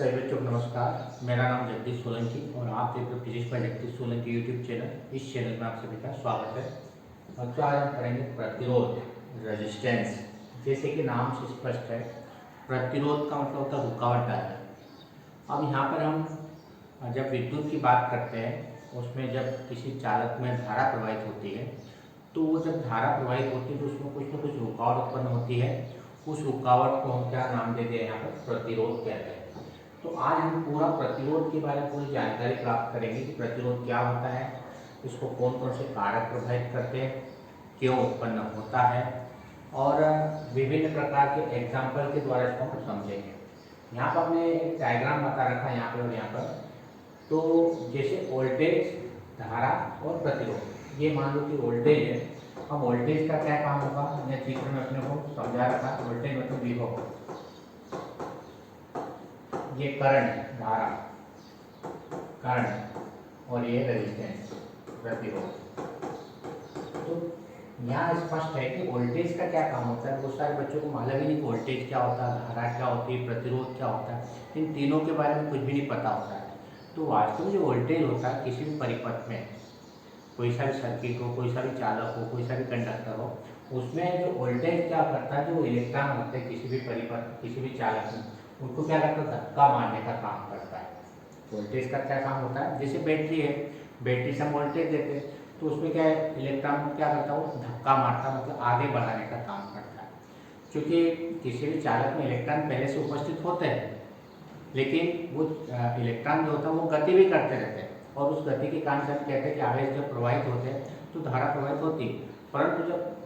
सभी बच्चों को नमस्कार। मेरा नाम जगदीश सोलंकी और आप देख रहे हो physics bye Jagdish Solanki YouTube channel. इस चैनल में आप सभी का स्वागत है। बच्चों, आज हम पढ़ेंगे प्रतिरोध, रेजिस्टेंस। जैसे कि नाम से स्पष्ट है, प्रतिरोध का मतलब होता है रुकावट डालना। अब यहाँ पर हम जब विद्युत की बात करते हैं, उसमें जब किसी चालक में धारा प्रवाहित होती है, तो वो जब धारा प्रवाहित होती है तो उसमें कुछ न कुछ रुकावट उत्पन्न होती है। उस रुकावट को हम क्या नाम देते हैं? यहाँ पर प्रतिरोध कहते हैं। तो आज हम पूरा प्रतिरोध के बारे में पूरी जानकारी प्राप्त करेंगे कि प्रतिरोध क्या होता है, इसको कौन कौन से कारक प्रभावित करते हैं, क्यों उत्पन्न होता है, और विभिन्न प्रकार के एग्जाम्पल के द्वारा इसको हम समझेंगे। यहाँ पर हमने एक डायग्राम बता रखा है, यहाँ पर और यहाँ पर। तो जैसे वोल्टेज, धारा और प्रतिरोध, ये मान लो कि वोल्टेज है। अब वोल्टेज का क्या काम होगा, हमने चित्र में अपने को समझा रखा। वोल्टेज मतलब विभव, ये करंट, धारा, करंट, और ये रेजिस्टेंस, प्रतिरोध। तो यहाँ स्पष्ट है कि वोल्टेज का क्या काम होता है। बहुत सारे बच्चों को मालूम ही नहीं कि वोल्टेज क्या होता है, धारा क्या होती है, प्रतिरोध क्या होता है। इन तीनों के बारे में कुछ भी नहीं पता होता है। तो वास्तव में जो वोल्टेज होता है किसी भी परिपथ में, कोई सा भी सर्किट हो, कोई सा भी चालक हो, कोई सा भी कंडक्टर हो, उसमें जो वोल्टेज क्या करता है, जो इलेक्ट्रॉन होते हैं किसी भी परिपथ, किसी भी चालक में, उनको क्या करता है? धक्का मारने का काम करता है। वोल्टेज का क्या काम होता है? जैसे बैटरी है, बैटरी से हम वोल्टेज देते हैं, तो उसमें क्या है, इलेक्ट्रॉन क्या करता है? वो धक्का मारता है, मतलब आगे बढ़ाने का काम करता है। क्योंकि किसी भी चालक में इलेक्ट्रॉन पहले से उपस्थित होते हैं, लेकिन वो इलेक्ट्रॉन जो होता है वो गति भी करते रहते हैं, और उस गति के कारण से हम कहते हैं कि आवेश जब प्रवाहित होते हैं तो धारा प्रवाहित होती है। परंतु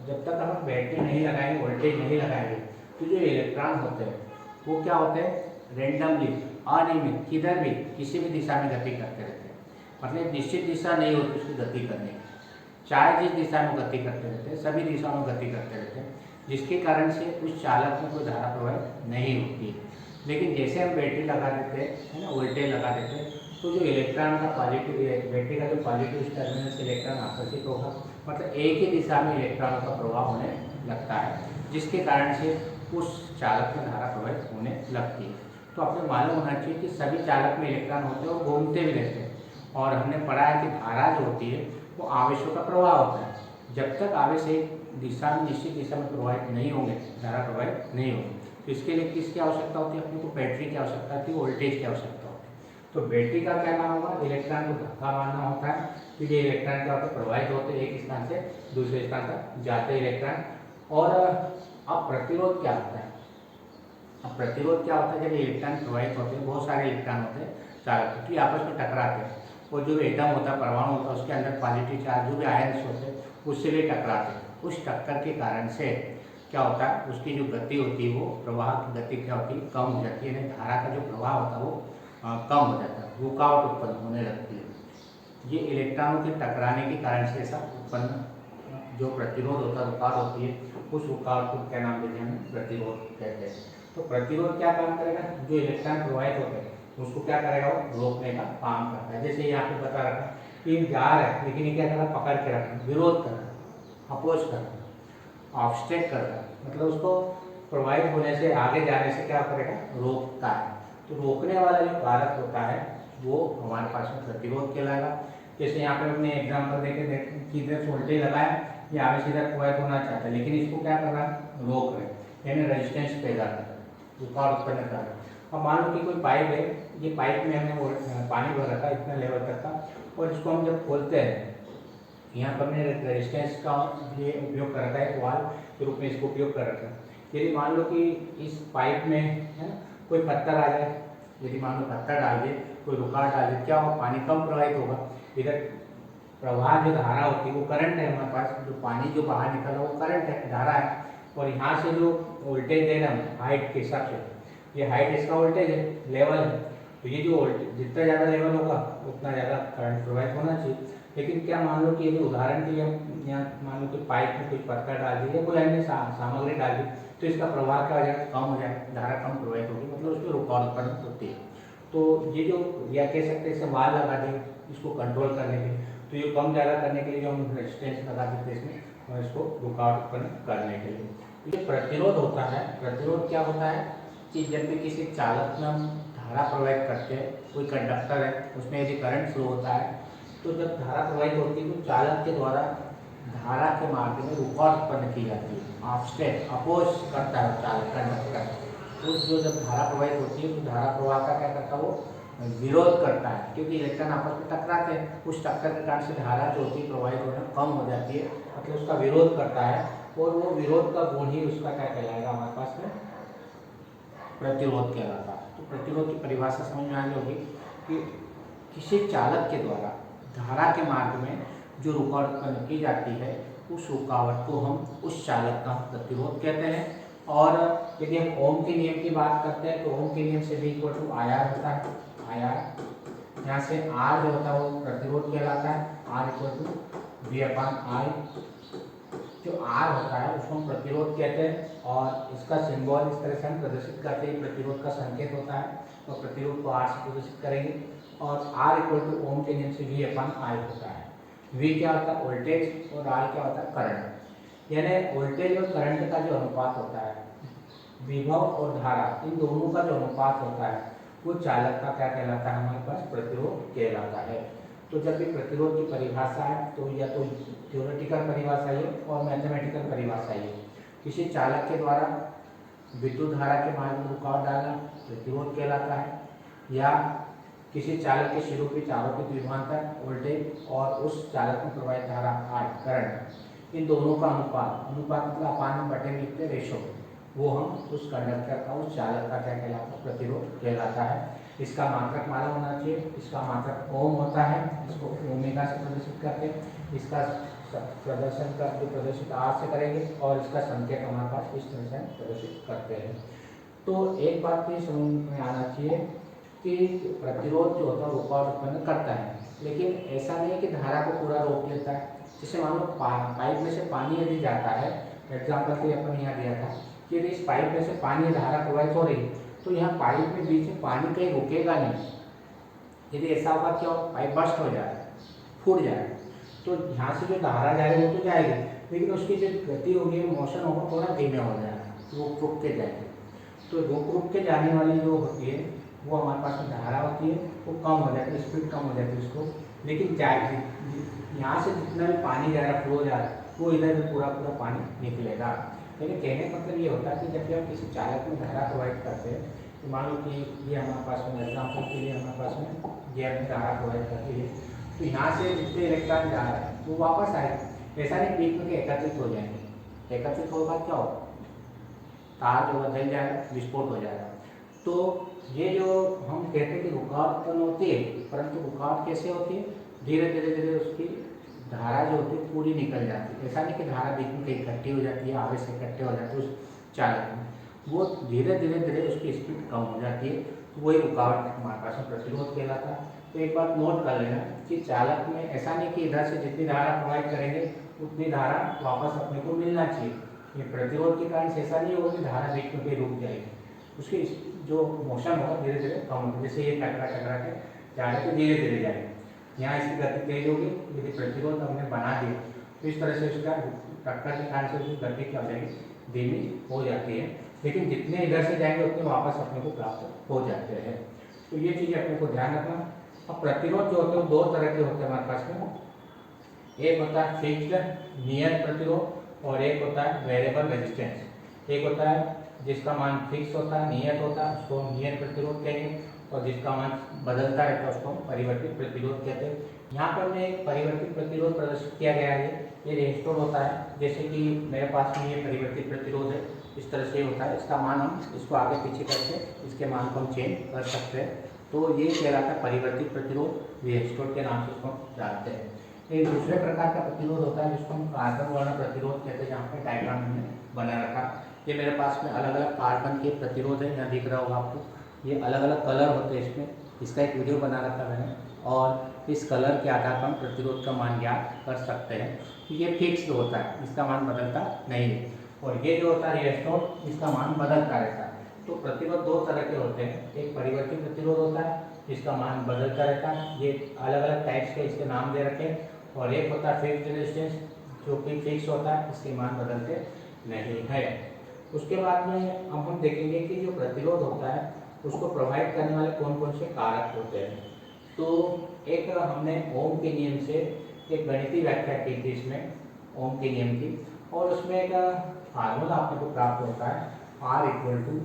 जब तक हम बैटरी नहीं लगाएंगे, वोल्टेज नहीं लगाएंगे, तो जो इलेक्ट्रॉन होते हैं वो क्या होते हैं? रेंडमली, अनियमित, किधर भी, किसी भी दिशा में गति करते रहते हैं। मतलब निश्चित दिशा नहीं होती उसकी गति करने की, चाहे जिस दिशा में गति करते रहते हैं, सभी दिशाओं में गति करते रहते हैं, जिसके कारण से उस चालक में कोई धारा प्रवाहित नहीं होती है। लेकिन जैसे हम बैटरी लगा देते हैं, है ना, वोल्टेज लगा देते हैं, तो जो इलेक्ट्रॉन का पॉजिटिव, बैटरी का जो पॉजिटिव टर्मिनल से इलेक्ट्रॉन आकर्षित होगा, मतलब एक ही दिशा में इलेक्ट्रॉनों का प्रवाह होने लगता है, जिसके कारण से उस चालक में धारा प्रवाहित होने लगती है। तो आपको मालूम होना चाहिए कि सभी चालक में इलेक्ट्रॉन होते हैं और घूमते भी रहते हैं। और हमने पढ़ा है कि धारा जो होती है वो आवेशों का प्रवाह होता है। जब तक आवेश एक दिशा में, निश्चित दिशा में प्रवाहित नहीं होंगे, धारा प्रवाहित नहीं होगी। तो इसके लिए किसकी आवश्यकता होती है? अपने को बैटरी की आवश्यकता होती है, वोल्टेज की आवश्यकता होती है। तो बैटरी का क्या काम होगा? इलेक्ट्रॉन को धक्का मारना होता है, फिर ये इलेक्ट्रॉन क्या होता है? प्रवाहित होते हैं, एक स्थान से दूसरे स्थान तक जाते हैं इलेक्ट्रॉन। और अब प्रतिरोध क्या होता है? अब प्रतिरोध क्या होता है? जब इलेक्ट्रॉन प्रवाहित होते हैं, बहुत सारे इलेक्ट्रॉन होते हैं चालक, तो आपस में टकराते हैं, और जो एटम होता है, परमाणु होता है, उसके अंदर पॉजिटिव चार्ज, जो भी आयन्स होते हैं, उससे भी टकराते हैं। उस टक्कर के कारण से क्या होता है? उसकी जो गति होती है, वो प्रवाह की गति क्या होती है? कम हो जाती है, यानी धारा का जो प्रवाह होता है वो कम हो जाता है, रुकावट उत्पन्न होने लगती है। ये इलेक्ट्रॉनों के टकराने के कारण से ऐसा उत्पन्न जो प्रतिरोध होता है, रुकावट होती है, उस रुकावट को क्या नाम देते हैं? हम प्रतिरोध कहते हैं। तो प्रतिरोध क्या काम करेगा? जो इलेक्ट्रॉन प्रवाहित होते हैं उसको क्या करेगा? वो रोकने का काम करता है। जैसे यहाँ पे बता रखा कि जा रहा है, लेकिन ये क्या कर रहा है? पकड़ के रखना, विरोध कर रहा है, अपोज कर रहा है, ऑब्स्ट्रक्ट कर रहा है, मतलब उसको प्रवाहित होने से, आगे जाने से क्या करेगा? रोकता है। तो रोकने वाला जो कारक होता है वो हमारे पास में प्रतिरोध कहलाएगा। जैसे यहाँ पे हमने एग्जाम्पल देखे कि इधर वोल्टेज लगाया, ये आवेश इधर प्रवाहित होना चाहता है, लेकिन इसको क्या कर रहा है? रोक रहे, यानी रेजिस्टेंस पैदा कर रहा है, रुकावट उत्पन्न कर रहा है। अब मान लो कि कोई पाइप है, ये पाइप में हमने पानी भर रखा है इतना लेवल तक का, और इसको हम जब खोलते हैं, यहाँ पर हमने रेजिस्टेंस का ये उपयोग कर रखा है, वाल के रूप में इसको उपयोग कर रखा है। यदि मान लो कि इस पाइप में, है ना, कोई पत्थर आ जाए, यदि मान लो पत्थर डाल दे, कोई रुकावट डाल दे, क्या होगा? पानी कम प्रवाहित होगा। इधर प्रवाह जो धारा होती है वो करंट है, हमारे पास जो पानी जो बाहर निकल रहा है वो करंट है, धारा है। और यहाँ से जो वोल्टेज दे रहे हैं हाइट के हिसाब से, ये हाइट इसका वोल्टेज है, लेवल है, तो ये जो वोल्टेज जितना ज़्यादा लेवल होगा उतना ज़्यादा करंट प्रवाहित होना चाहिए। लेकिन क्या मान लो कि यदि उदाहरण के लिए यहाँ मान लो कि पाइप में कुछ पत्थर डाल दी या कोई अन्य सामग्री डाल दी, तो इसका प्रवाह क्या हो जाएगा? कम हो जाएगा, धारा कम प्रवाहित होगी, मतलब उसमें रुकावट उत्पन्न होती है। तो ये जो, या कह सकते हैं इसे वाल लगा दें इसको कंट्रोल करने के लिए, तो ये कम ज़्यादा करने के लिए जो हम रेजिस्टेंस लगा देते हैं इसमें, और इसको रुकावट उत्पन्न करने के लिए। ये प्रतिरोध होता है। प्रतिरोध क्या होता है कि जब भी किसी चालक में हम धारा प्रवाहित करते हैं, कोई कंडक्टर है उसमें यदि करंट फ्लो होता है तो जब धारा प्रवाहित होती है तो चालक के द्वारा धारा के मार्ग में रुकावट उत्पन्न की जाती है, ऑफसेट अपोज करता है चालक कंडक्टर। उस जो जब धारा प्रवाहित होती है तो धारा प्रवाह का क्या करता है वो विरोध करता है, क्योंकि इलेक्ट्रॉन आपस में टकराते हैं, उस टक्कर के कारण से धारा जो होती है प्रवाहित होना कम हो जाती है, मतलब उसका विरोध करता है। और वो विरोध का गुण ही उसका क्या कहलाएगा हमारे पास में प्रतिरोध कहलाता है। तो प्रतिरोध की परिभाषा समझ में आनी होगी कि किसी चालक के द्वारा धारा के मार्ग में जो रुकावट उत्पन्न की जाती है उस रुकावट को हम उस चालक का प्रतिरोध कहते हैं। और यदि हम ओम के नियम की बात करते हैं तो ओम के नियम से भी इक्वल टू आर होता है, आर यहाँ से आर जो होता है वो प्रतिरोध कहलाता है, R equal to V upon I. जो आर होता है उसको हम प्रतिरोध कहते हैं और इसका सिंबल इस तरह से हम प्रदर्शित करते हैं, प्रतिरोध का संकेत होता है तो प्रतिरोध को आर से प्रदर्शित करेंगे। और आर इक्वल टू ओम के नियम से वी अपॉन आई होता है। वी क्या होता है वोल्टेज और आई क्या होता है करंट, यानी वोल्टेज और करंट का जो अनुपात होता है, विभव और धारा इन दोनों का जो अनुपात होता है वो चालक का क्या कहलाता है हमारे पास प्रतिरोध कहलाता है। तो जब भी प्रतिरोध की परिभाषा है तो या तो थ्योरेटिकल परिभाषा है और मैथमेटिकल परिभाषा है। किसी चालक के द्वारा विद्युत धारा के मार्ग में रुकावट डालना प्रतिरोध कहलाता है, या किसी चालक के शिरों के चारों के विभवांतर वोल्टेज और उस चालक में प्रवाहित धारा आई करंट इन दोनों का अनुपात, अनुपात मतलब अपान बटे में लिखते रेशो, वो हम उस कंडक्टर का उस चालक का क्या कहलाता है प्रतिरोध कहलाता है। इसका मात्रक मालूम होना चाहिए, इसका मात्रक ओम होता है, इसको ओमेगा से प्रदर्शित करते हैं, इसका प्रदर्शन का जो प्रदर्शित आर से करेंगे और इसका संकेत हमारे पास इस तरह से प्रदर्शित करते हैं। तो एक बात तो समझ में आना चाहिए कि प्रतिरोध जो होता है रुकावट उत्पन्न करता है, लेकिन ऐसा नहीं है कि धारा को पूरा रोक लेता है। जैसे मान लो पाइप में से पानी यदि जाता है, एग्जाम्पल के अपन यहाँ दिया था कि यदि इस पाइप में से पानी धारा प्रवाहित हो रही है तो यहाँ पाइप में बीच में पानी कहीं रुकेगा नहीं। यदि ऐसा होगा क्या पाइप बस्ट हो जाएगा, फूट जाएगा, तो यहाँ से जो धारा जा रही है वो तो जाएगी, लेकिन उसकी जो गति होगी मोशन होगा थोड़ा धीमे हो जाएगा, रुक रुक के जाएगी। तो रुक रुक के जाने वाली जो होती है वो हमारे पास में धारा होती है वो कम हो जाती है, स्पीड कम हो जाती है उसको, लेकिन जाए यहाँ से जितना भी पानी जा रहा है फ्लो जा रहा है वो इधर भी पूरा पूरा पानी निकलेगा। लेकिन कहने का मतलब ये होता है कि जब भी हम किसी चालक में धारा प्रोवाइड करते हैं तो मान लो कि ये हमारे पास में एग्जाम्पल के लिए हमारे पास में ये हमें धारा प्रोवाइड करती है, तो यहाँ से जितने इलेक्ट्रॉन जा रहे हैं वो वापस आएंगे, ऐसा नहीं बीच में एकत्रित हो जाएंगे। एकत्रित होने बाद क्या होगा, तार जो बदल जाएगा, विस्फोट हो जाएगा। तो ये जो हम कहते हैं कि रुकावट उत्पन्न होती है, परंतु रुकावट कैसे होती है, धीरे धीरे धीरे उसकी धारा जो होती है पूरी निकल जाती है। ऐसा नहीं कि धारा बीच में कहीं इकट्ठी हो जाती है, आगे से इकट्ठे हो जाते हैं उस चालक में, वो धीरे धीरे धीरे उसकी स्पीड कम हो जाती है, तो वही रुकावट हमारे पास में प्रतिरोध कहलाता है। तो एक बात नोट कर लेना कि चालक में ऐसा नहीं कि इधर से जितनी धारा प्रोवाइड करेंगे उतनी धारा वापस अपने को मिलना चाहिए। ये प्रतिरोध के कारण से ऐसा नहीं होगा कि धारा बीच में कहीं रुक जाएगी, उसकी जो मोशन होगा धीरे धीरे कम होगी। जैसे ये टकरा टकरा के जा रहे तो धीरे धीरे जाएगी, यहाँ इसकी गति तेज होगी, यदि प्रतिरोध हमने बना दिया तो इस तरह से उसका टक्कर के कारण से उसकी गति क्या हो जाएगी, धीमी हो जाती है, लेकिन जितने इधर से जाएंगे उतने वापस अपने को प्राप्त हो जाते हैं। तो ये चीज़ अपने को ध्यान रखना। अब प्रतिरोध जो होते हैं दो तरह के होते हैं हमारे पास में, एक होता है फिक्स्ड नियत प्रतिरोध और एक होता है वेरिएबल रेजिस्टेंस। एक होता है जिसका मान फिक्स होता है, नियत होता है, उसको हम नियत प्रतिरोध कहेंगे, और जिसका मान बदलता रहता है उसको हम परिवर्तित प्रतिरोध कहते हैं। यहाँ पर हमने एक परिवर्तित प्रतिरोध प्रदर्शित किया गया है, ये रेजिस्टर होता है, जैसे कि मेरे पास में ये परिवर्तित प्रतिरोध है, इस तरह से होता है, इसका मान हम इसको आगे पीछे करके इसके मान को हम चेंज कर सकते हैं। तो ये कहलाता है परिवर्तित प्रतिरोध, रेजिस्टर के नाम से इसको जानते हैं। एक दूसरे प्रकार का प्रतिरोध होता है जिसको हम कार्बन वर्ण प्रतिरोध कहते हैं, जहाँ पे डायग्राम हमने बना रखा। ये मेरे पास में अलग अलग कार्बन के प्रतिरोध है, यहाँ दिख रहा होगा आपको, ये अलग अलग कलर होते हैं इसमें, इसका एक वीडियो बना रखा मैंने, और इस कलर के आधार पर हम प्रतिरोध का मान ज्ञात कर सकते हैं। तो ये फिक्स्ड होता है, इसका मान बदलता नहीं है, और ये जो होता है रेजिस्टर, इसका मान बदलता रहता है। तो प्रतिरोध दो तरह के होते हैं, एक परिवर्तित प्रतिरोध होता है जिसका मान बदलता रहता है, ये अलग अलग टाइप्स के इसके नाम दे रखे हैं, और एक होता है फिक्स्ड रेजिस्टेंस जो कि फिक्स होता है, इसके मान बदलते नहीं है। उसके बाद में अब हम देखेंगे कि जो प्रतिरोध होता है उसको प्रोवाइड करने वाले कौन कौन से कारक होते हैं। तो एक हमने ओम के नियम से एक गणितीय व्याख्या की थी इसमें, ओम के नियम की, और उसमें एक फार्मूला आपने को प्राप्त होता है R equal to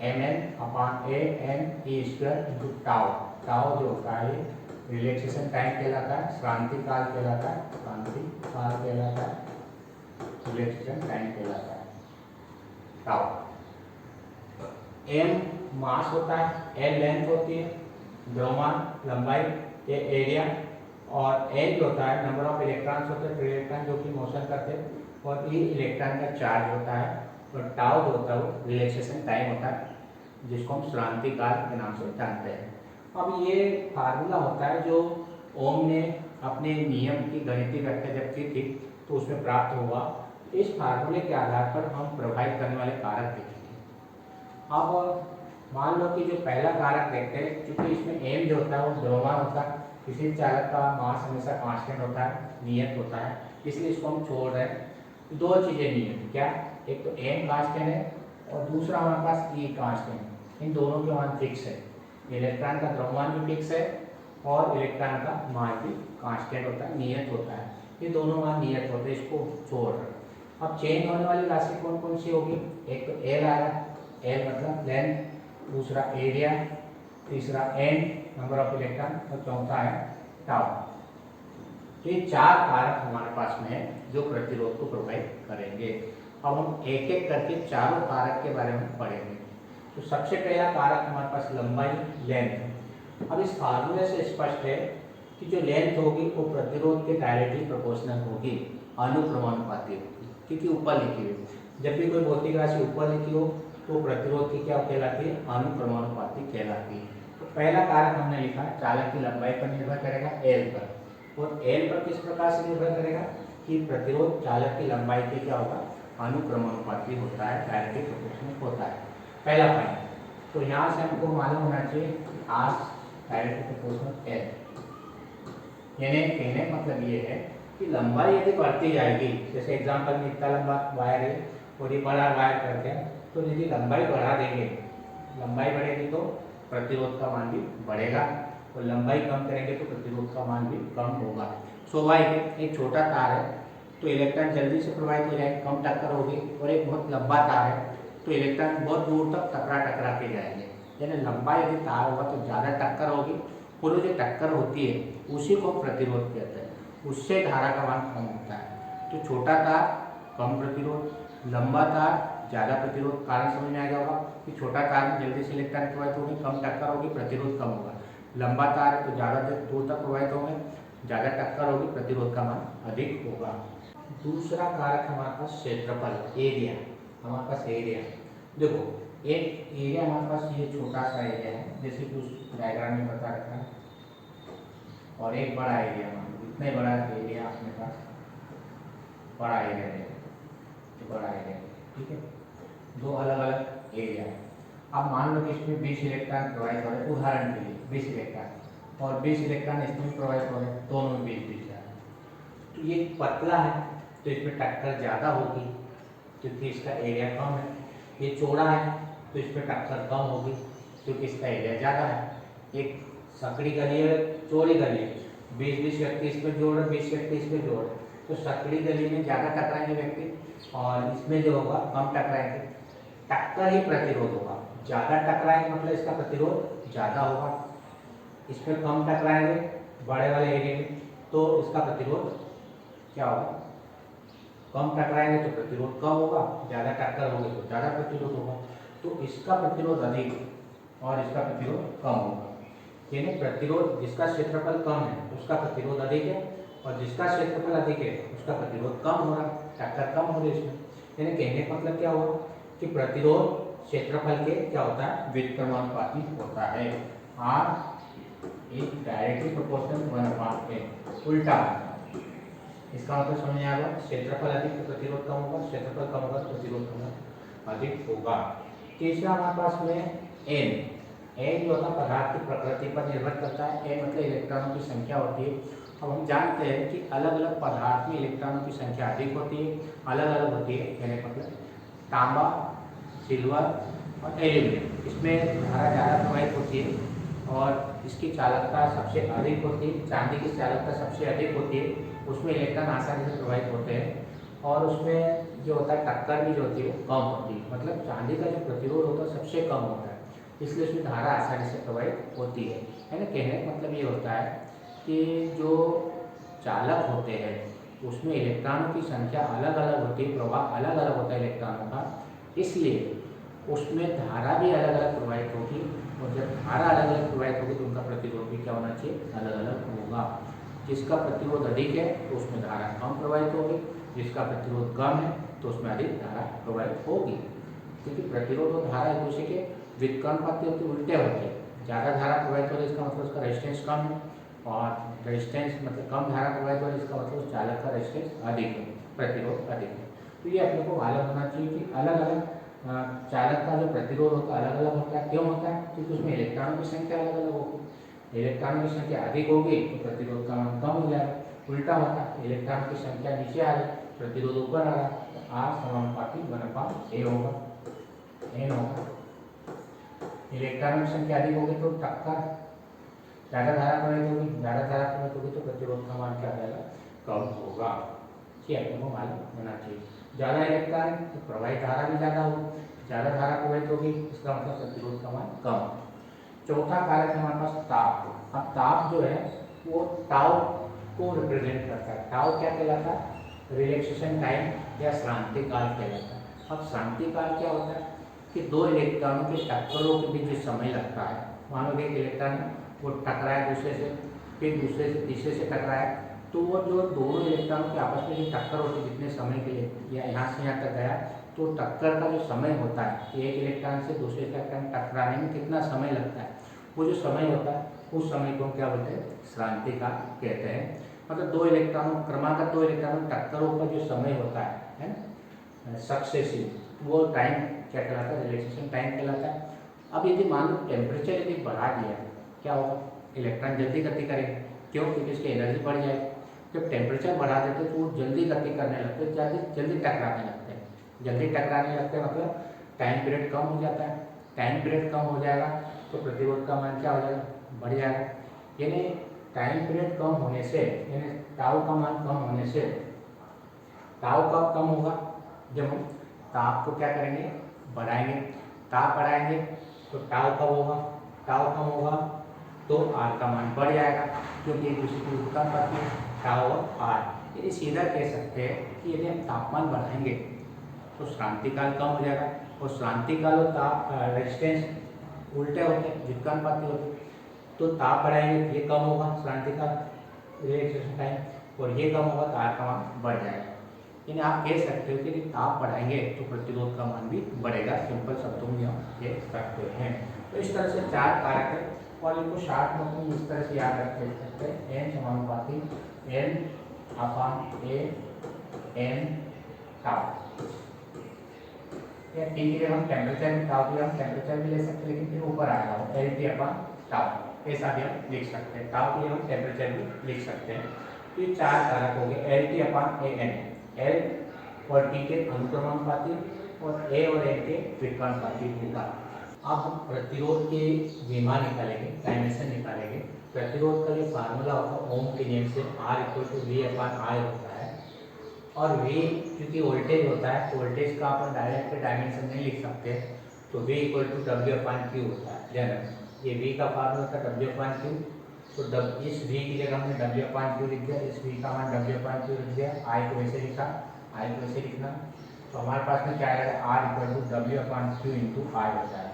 mn/a/n/e² into tau. Tau जो होता है रिलैक्सेशन टाइम कहलाता है, श्रांति काल कहलाता है, श्रांति काल कहलाता है, रिलैक्सेशन टाइम कहलाता है टाउ। m मास होता है, l लेंथ होती है, द्रव्यमान लंबाई के एरिया, और n जो होता है नंबर ऑफ इलेक्ट्रॉन्स होते हैं, फ्री इलेक्ट्रॉन जो कि मोशन करते हैं, और e इलेक्ट्रॉन का चार्ज होता है, और टाउ जो होता है वो रिलैक्सेशन टाइम होता है जिसको हम श्रांति काल के नाम से जानते हैं। अब ये फार्मूला होता है जो ओम ने अपने नियम की गणितीय व्याख्या जब की थी तो उसमें प्राप्त हुआ। इस फार्मूले के आधार पर हम प्रभावित करने वाले कारक देखेंगे। अब मान लो कि जो पहला कारक देखते हैं, क्योंकि इसमें एम जो होता है वो द्रव्यमान होता है, किसी चालक का मास हमेशा कांस्टेंट होता है, नियत होता है, इसलिए इसको हम छोड़ रहे हैं। दो चीज़ें नियत क्या, एक तो एम कांस्टेंट है और दूसरा हमारे पास ई कांस्टेंट है। इन दोनों के मान फिक्स है, इलेक्ट्रॉन का द्रव्यमान भी फिक्स है और इलेक्ट्रॉन का मान भी कांस्टेंट होता है, नियत होता है। ये दोनों मान नियत होते हैं, इसको छोड़ रहे हैं। अब चेंज होने वाली राशि कौन कौन सी होगी, एक तो एल आएगा, एल मतलब लेंथ, दूसरा एरिया, तीसरा एन नंबर ऑफ इलेक्ट्रॉन, और चौथा है टाउ। तो ये चार कारक हमारे पास में है जो प्रतिरोध को प्रभावित करेंगे। अब हम एक एक करके चारों कारक के बारे में पढ़ेंगे। तो सबसे पहला कारक हमारे पास लंबाई, लेंथ। अब इस फार्मूले से स्पष्ट है कि जो लेंथ होगी वो प्रतिरोध के डायरेक्टली प्रोपोर्शनल होगी, अनुक्रमानुपाती होगी, क्योंकि ऊपर लिखी हुई। जब भी कोई भौतिक राशि ऊपर लिखी हो तो प्रतिरोध की क्या कहलाती है, अनुक्रमानुपाती कहलाती है। तो पहला कारक हमने लिखा है चालक की लंबाई पर निर्भर करेगा, एल पर, और एल पर किस प्रकार से निर्भर करेगा कि प्रतिरोध चालक की लंबाई के क्या होगा, अनुक्रमानुपाती होता है, डायरेक्टली प्रोपोर्शनल होता है। पहला पॉइंट, तो यहाँ से हमको मालूम होना चाहिए आर डायरेक्टली प्रोपोर्शनल एल, यानी कहने का मतलब ये है कि लंबाई यदि बढ़ती जाएगी, जैसे एग्जाम्पल में इतना लंबा वायर है और ये बड़ा वायर करते हैं, तो यदि लंबाई बढ़ा देंगे, लंबाई बढ़ेगी तो प्रतिरोध का मान भी बढ़ेगा, और लंबाई कम करेंगे तो प्रतिरोध का मान भी कम होगा। स्वाभाविक है, एक छोटा तार है तो इलेक्ट्रॉन जल्दी से प्रवाहित हो जाएंगे, कम टक्कर होगी, और एक बहुत लंबा तार है तो इलेक्ट्रॉन बहुत दूर तक टकरा के जाएंगे। यानी लंबा यदि तार होगा तो ज़्यादा टक्कर होगी, और जो टक्कर होती है उसी को प्रतिरोध कहते हैं, उससे धारा का मान कम होता है। तो छोटा तार कम प्रतिरोध, लंबा तार ज़्यादा प्रतिरोध। कारण समझ में आ गया होगा कि छोटा तार में जल्दी से इलेक्ट्रॉन प्रवाहित होगी, कम टक्कर होगी, प्रतिरोध कम होगा। लंबा तार तो ज़्यादा दूर तक प्रवाहित होंगे, ज़्यादा टक्कर होगी, प्रतिरोध का मान अधिक होगा। दूसरा कारक हमारे पास क्षेत्रफल, एरिया। हमारे पास एरिया, देखो एक एरिया हमारे पास ये छोटा सा एरिया है, जैसे कि उस डायग्राम में बता रखा है, और एक बड़ा एरिया, इतना बड़ा एरिया अपने पास, बड़ा एरिया है, बड़ा एरिया, ठीक है, दो अलग अलग एरिया है। अब मान लो कि इसमें 20 इलेक्ट्रॉन प्रोवाइड हो रहे हैं, उदाहरण के लिए 20 इलेक्ट्रॉन, और 20 इलेक्ट्रॉन इसमें प्रोवाइड हो रहे हैं, दोनों में 20 जा रहे हैं। तो ये पतला है तो इसमें टक्कर ज़्यादा होगी क्योंकि इसका एरिया कम है। ये चौड़ा है तो इसमें टक्कर कम होगी क्योंकि इसका एरिया ज़्यादा है। एक सकड़ी गली है, चौड़ी गली है, 20 व्यक्ति इसमें जोड़ रहे, 20 व्यक्ति इसमें जोड़ रहे, तो सकड़ी गली में ज़्यादा टकराएंगे व्यक्ति, और इसमें जो होगा कम टकराएंगे। टक्कर ही प्रतिरोध होगा, ज़्यादा टकराएंगे मतलब इसका प्रतिरोध ज़्यादा होगा, इसमें कम टकराएंगे बड़े वाले एरिया में तो इसका प्रतिरोध क्या होगा, कम टकराएंगे तो प्रतिरोध कम होगा, ज़्यादा टक्कर होगी तो ज़्यादा प्रतिरोध होगा। तो इसका प्रतिरोध अधिक और इसका प्रतिरोध कम होगा, यानी प्रतिरोध जिसका क्षेत्रफल कम है उसका प्रतिरोध अधिक है, और जिसका क्षेत्रफल अधिक है उसका प्रतिरोध कम हो रहा है, टक्कर कम हो रही है इसमें। यानी कहने का मतलब क्या हुआ कि प्रतिरोध क्षेत्रफल के क्या होता है, व्युत्क्रमानुपाती होता है। Are is directly proportional 1/n, उल्टा। इसका मतलब समझ में आएगा, क्षेत्रफल अधिक तो प्रतिरोध कम होगा, क्षेत्रफल कम होगा तो प्रतिरोध कम अधिक होगा। तीसरा हमारे पास में एन, एन जो होता है पदार्थ की प्रकृति पर निर्भर करता है। एन मतलब इलेक्ट्रॉनों की संख्या होती है। अब हम जानते हैं कि अलग अलग पदार्थ में इलेक्ट्रॉनों की संख्या अधिक होती है, अलग अलग होती है। यानी मतलब तांबा, सिल्वर और एल्यूमिनियम, इसमें धारा ज़्यादा प्रवाहित होती है और इसकी चालकता सबसे अधिक होती है। चांदी की चालकता सबसे अधिक होती है, उसमें इलेक्ट्रॉन आसानी से प्रवाहित होते हैं और उसमें जो होता है टक्कर भी जो होती है कम होती है। मतलब चांदी का जो प्रतिरोध होता है सबसे कम होता है, इसलिए उसमें धारा आसानी से प्रवाहित होती है ना। कहने का मतलब ये होता है कि जो चालक होते हैं उसमें इलेक्ट्रॉनों की संख्या अलग अलग होती है, प्रवाह अलग अलग होता है इलेक्ट्रॉनों का, इसलिए उसमें धारा भी अलग अलग प्रवाहित होगी और जब धारा अलग अलग प्रवाहित होगी तो उनका प्रतिरोध भी क्या होना चाहिए, अलग अलग होगा। जिसका प्रतिरोध अधिक है तो उसमें धारा कम प्रवाहित होगी, जिसका प्रतिरोध कम है तो उसमें अधिक धारा प्रवाहित होगी। क्योंकि प्रतिरोध और धारा एक दूसरे के व्युत्क्रमानुपाती होते उल्टे होते हैं। ज़्यादा धारा प्रवाहित हो रही है इसका मतलब उसका रेजिस्टेंस कम है और रेजिस्टेंस मतलब कम धारा प्रवाहित हो रही है इसका मतलब उस चालक का रेजिस्टेंस अधिक है, प्रतिरोध अधिक है। तो ये अपने को मालूम होना चाहिए कि अलग अलग चालक का जो प्रतिरोध होता है अलग अलग होता है। क्यों होता है? क्योंकि उसमें इलेक्ट्रॉनों की संख्या अलग अलग होगी। इलेक्ट्रॉनों की संख्या अधिक होगी तो प्रतिरोध का मान कम हो जाएगा। उल्टा होता है, इलेक्ट्रॉन की संख्या नीचे आ रही, प्रतिरोध ऊपर आ रहा है, तो R समानुपाती 1/A होगा, N होगा। इलेक्ट्रॉनों की संख्या अधिक होगी तो टक्कर ज़्यादा धारा प्रवाहित होगी, ज़्यादा धारा प्रवाहित होगी तो प्रतिरोध का मान क्या जाएगा, कम होगा। ये अपने को मालूम होना चाहिए। ज़्यादा इलेक्ट्रॉन तो प्रवाहित धारा भी ज़्यादा होगी, ज़्यादा धारा प्रवाहित होगी इसका मतलब प्रतिरोध का मान कम। चौथा कारक है हमारे पास ताप। अब ताप जो है वो टाउ को रिप्रेजेंट करता है। टाउ क्या कहलाता है? रिलैक्सेशन टाइम या श्रांति काल कहलाता है। अब श्रांति काल क्या होता है कि दो इलेक्ट्रॉनों के टक्करों के बीच जो समय लगता है, मान लो एक इलेक्ट्रॉन वो टकराए दूसरे से, फिर दूसरे से तीसरे से टकराए, तो वो जो दोनों इलेक्ट्रॉनों के आपस में जो टक्कर होती है जितने समय के लिए या यहाँ से यहाँ तक गया, तो टक्कर का जो समय होता है एक इलेक्ट्रॉन से दूसरे इलेक्ट्रॉन टकराने में कितना समय लगता है, वो जो समय होता है उस समय को हम क्या बोलते हैं, श्रांति काल कहते हैं। मतलब दो इलेक्ट्रॉनों क्रमागत दो इलेक्ट्रॉनों टक्करों का जो समय होता है ना, सक्सेसिव, वो टाइम क्या कहलाता है, रिलैक्सेशन टाइम कहलाता है। अब यदि मान लो टेम्परेचर यदि बढ़ा दिया क्या होगा, इलेक्ट्रॉन जल्दी गति करेंगे। क्यों? क्योंकि इसकी एनर्जी बढ़ जाएगी। जब टेम्परेचर बढ़ा देते हैं तो वो जल्दी गति करने लगते हैं, जल्दी टकराने लगते हैं। जल्दी टकराने लगते हैं मतलब टाइम पीरियड कम हो जाता है। टाइम पीरियड कम हो जाएगा तो प्रतिरोध का मान क्या हो जाएगा, बढ़ जाएगा। यानी टाइम पीरियड कम होने से, यानी टाउ का मान कम होने से, टाउ कब कम होगा, जब हम ताप को क्या करेंगे, बढ़ाएंगे। ताप बढ़ाएंगे तो टाउ कब होगा, टाउ कम होगा तो आर का मान बढ़ जाएगा, क्योंकि एक दूसरे की व्युत्क्रमानुपाती है टाउ और आर। यदि सीधा कह सकते हैं कि यदि हम तापमान बढ़ाएंगे तो श्रांति काल कम हो जाएगा, और श्रांति काल और ताप रेजिस्टेंस उल्टे होते हैं, व्युत्क्रमानुपाती होते हैं। तो ताप बढ़ाएंगे ये कम होगा श्रांति काल, रिलैक्सेशन टाइम, और ये कम होगा तो आर का मान बढ़ जाएगा। यानी आप कह सकते हो कि यदि ताप बढ़ाएंगे तो प्रतिरोध का मान भी बढ़ेगा। सिंपल शब्दों में हम कह सकते हैं। तो इस तरह से चार कारक है और इनको शॉर्ट नोट में इस तरह से याद रख सकते हैं। एन समानुपाती N/A N टाउ, या टी के लिए हम टेम्परेचर भी, टाउ के लिए हम टेम्परेचर भी ले सकते हैं, लेकिन फिर ऊपर आ रहा है LT/टाउ, ऐसा भी हम लिख सकते हैं। टाउ के लिए हम टेम्परेचर भी लिख सकते हैं। तो ये चार कारक हो गए LT/AN, L और T के अनुक्रमानुपाती और A और N के व्युत्क्रमानुपाती होगा। अब हम प्रतिरोध के विमा निकालेंगे, डायमेंशन निकालेंगे। प्रतिरोध का जो फार्मूला होता है ओम के नियम से R=V/I होता है, और V क्योंकि वोल्टेज होता है तो वोल्टेज का अपन डायरेक्ट डायमेंशन नहीं लिख सकते, तो V=W/Q होता है। जनरल ये V का फार्मूला था W/Q, तो इस V की जगह हमने W/Q लिख दिया, इस V का मान W/Q लिख दिया, I को वैसे लिखा, I को वैसे लिखना, तो हमारे पास में क्या आएगा, R=W/Q × I होता है।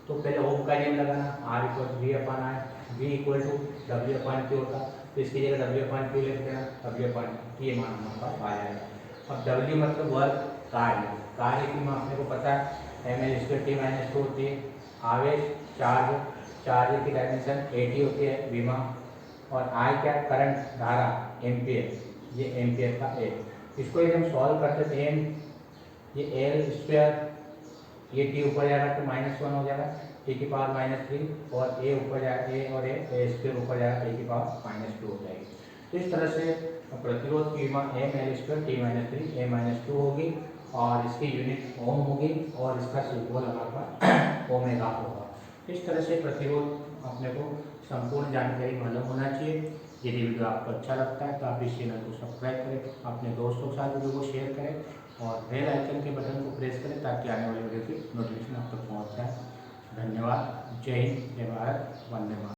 तो पहले ओम का नियम लगाना, R=V/I, V=W/Q होता, तो इसकी जगह W/Q लिख देना, W/Q ये मान हमारे पास आ जाएगा। अब W मतलब वर्क, कार्य, कार्य की मान अपने को पता है mL/T-2 होती है। आवेश, चार्ज, चार्ज की डायमेंशन AT होती है, विमा, और I क्या, करंट, धारा, एम्पियर, ये एम्पियर का A। इसको यदि हम सॉल्व करते तो m ये L², ये T ऊपर जाएगा तो -1 हो जाएगा T⁻³ और A ऊपर जाएगा, A और A² ऊपर जाएगा T⁻² हो जाएगी। तो इस तरह से प्रतिरोध की विमा mL²T-3 A-2 होगी, और इसकी यूनिट ओम होगी, और इसका सिंबल हमारे पास ओमेगा होगा। इस तरह से प्रतिरोध अपने को संपूर्ण जानकारी मालूम होना चाहिए। यदि वीडियो आपको अच्छा लगता है तो आप इस चैनल को सब्सक्राइब करें, अपने दोस्तों के साथ वीडियो को शेयर करें और बेल आइकन के बटन को प्रेस करें ताकि आने वाली वीडियो की नोटिफिकेशन आप तक पहुँच जाए। धन्यवाद। जय हिंद, जय भारत, वंदे मातरम।